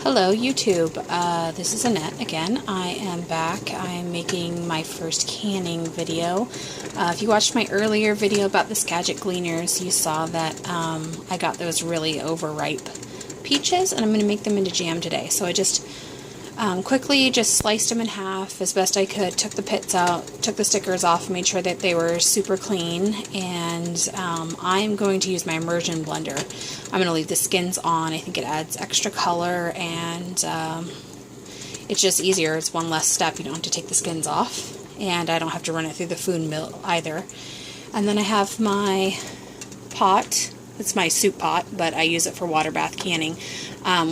Hello YouTube, this is Annette again. I am back. I am making my first canning video. If you watched my earlier video about the Skagit Gleaners, you saw that I got those really overripe peaches and I'm going to make them into jam today. So I just quickly just sliced them in half as best I could, took the pits out, took the stickers off, made sure that they were super clean, and I'm going to use my immersion blender. I'm going to leave the skins on. I think it adds extra color and it's just easier. It's one less step. You don't have to take the skins off, and I don't have to run it through the food mill either. And then I have my pot. It's my soup pot, but I use it for water bath canning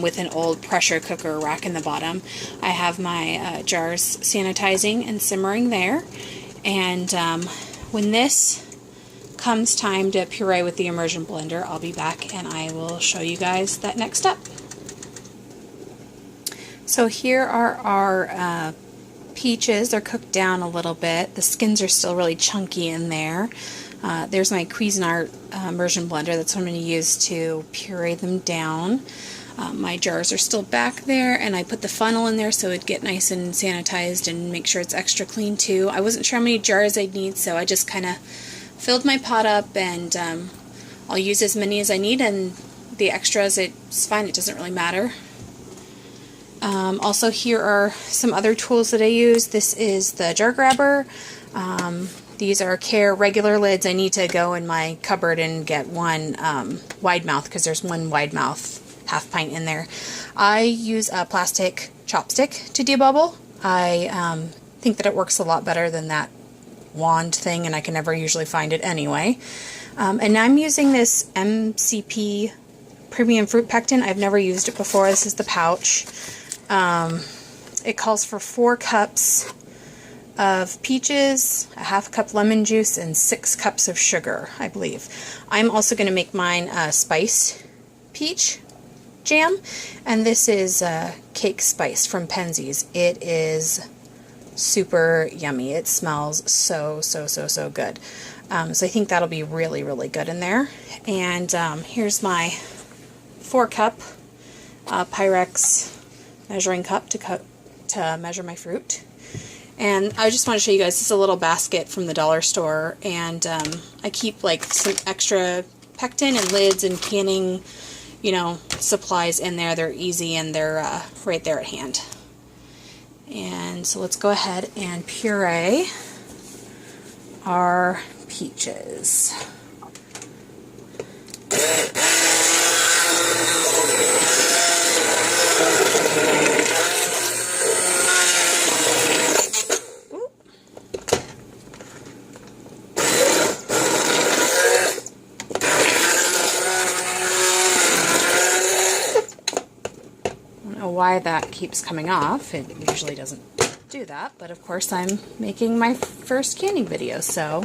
with an old pressure cooker rack in the bottom. I have my jars sanitizing and simmering there. And when this comes time to puree with the immersion blender, I'll be back and I will show you guys that next step. So here are our peaches. They're cooked down a little bit. The skins are still really chunky in there. There's my Cuisinart immersion blender. That's what I'm going to use to puree them down. My jars are still back there, and I put the funnel in there so it'd get nice and sanitized and make sure it's extra clean too. I wasn't sure how many jars I'd need, so I just kind of filled my pot up, and I'll use as many as I need, and the extras, it's fine. It doesn't really matter. Also, here are some other tools that I use. This is the jar grabber. These are Care regular lids. I need to go in my cupboard and get one wide mouth, because there's one wide mouth half pint in there. I use a plastic chopstick to debubble. I think that it works a lot better than that wand thing, and I can never usually find it anyway. And I'm using this MCP Premium Fruit Pectin. I've never used it before. This is the pouch. It calls for 4 cups of peaches, a half cup lemon juice, and 6 cups of sugar, I believe. I'm also going to make mine spice peach jam, and this is cake spice from Penzeys. It is super yummy. It smells so good. So I think that'll be really good in there. And here's my 4 cup Pyrex measuring cup to measure my fruit. And I just want to show you guys, this is a little basket from the dollar store, and I keep like some extra pectin and lids and canning, you know, supplies in there. They're easy and they're right there at hand. And so let's go ahead and puree our peaches. Why that keeps coming off. It usually doesn't do that, but of course I'm making my first canning video, so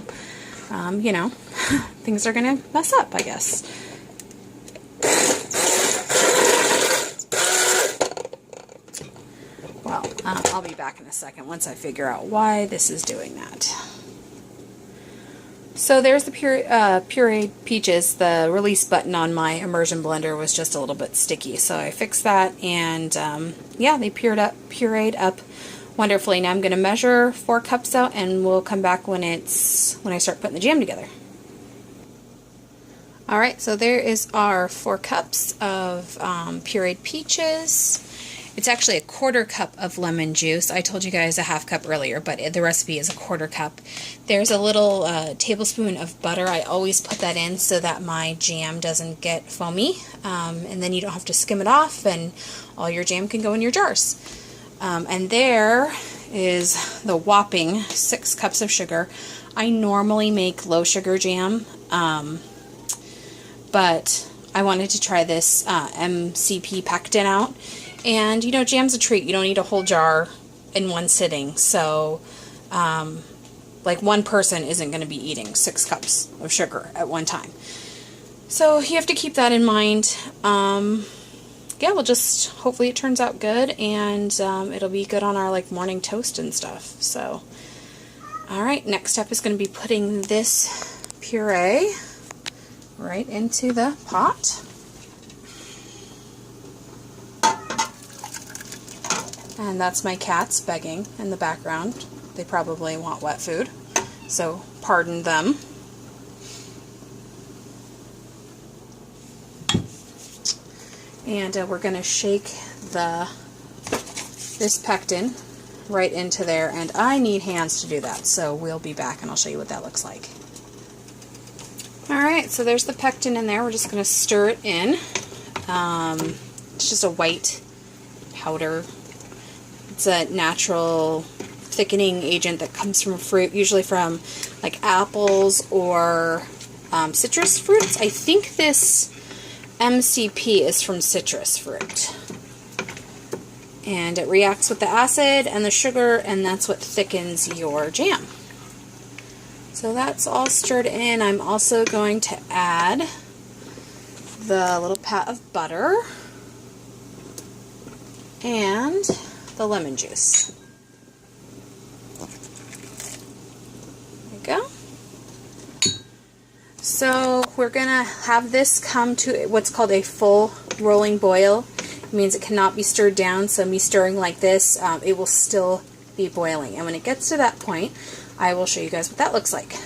you know, things are gonna mess up, I guess. Well, I'll be back in a second once I figure out why this is doing that. So there's the pureed peaches. The release button on my immersion blender was just a little bit sticky, so I fixed that, and yeah, they pureed up wonderfully. Now I'm going to measure 4 cups out, and we'll come back when I start putting the jam together. Alright, so there is our 4 cups of pureed peaches. It's actually a 1/4 cup of lemon juice. I told you guys a half cup earlier, but the recipe is a 1/4 cup. There's a little tablespoon of butter. I always put that in so that my jam doesn't get foamy, and then you don't have to skim it off, and all your jam can go in your jars. And there is the whopping 6 cups of sugar. I normally make low sugar jam, but I wanted to try this MCP Pectin out. And, you know, jam's a treat. You don't need a whole jar in one sitting. So, like, one person isn't going to be eating 6 cups of sugar at one time. So, you have to keep that in mind. Yeah, we'll just, hopefully it turns out good, and it'll be good on our, like, morning toast and stuff. So, alright, next step is going to be putting this puree right into the pot. And that's my cats begging in the background. They probably want wet food, so pardon them. And we're going to shake this pectin right into there, and I need hands to do that, so we'll be back and I'll show you what that looks like. Alright, so there's the pectin in there. We're just going to stir it in. It's just a white powder. It's a natural thickening agent that comes from fruit, usually from like apples or citrus fruits. I think this MCP is from citrus fruit. And it reacts with the acid and the sugar, and that's what thickens your jam. So that's all stirred in. I'm also going to add the little pat of butter and the lemon juice. There we go. So we're going to have this come to what's called a full rolling boil. It means it cannot be stirred down, so me stirring like this, it will still be boiling. And when it gets to that point, I will show you guys what that looks like.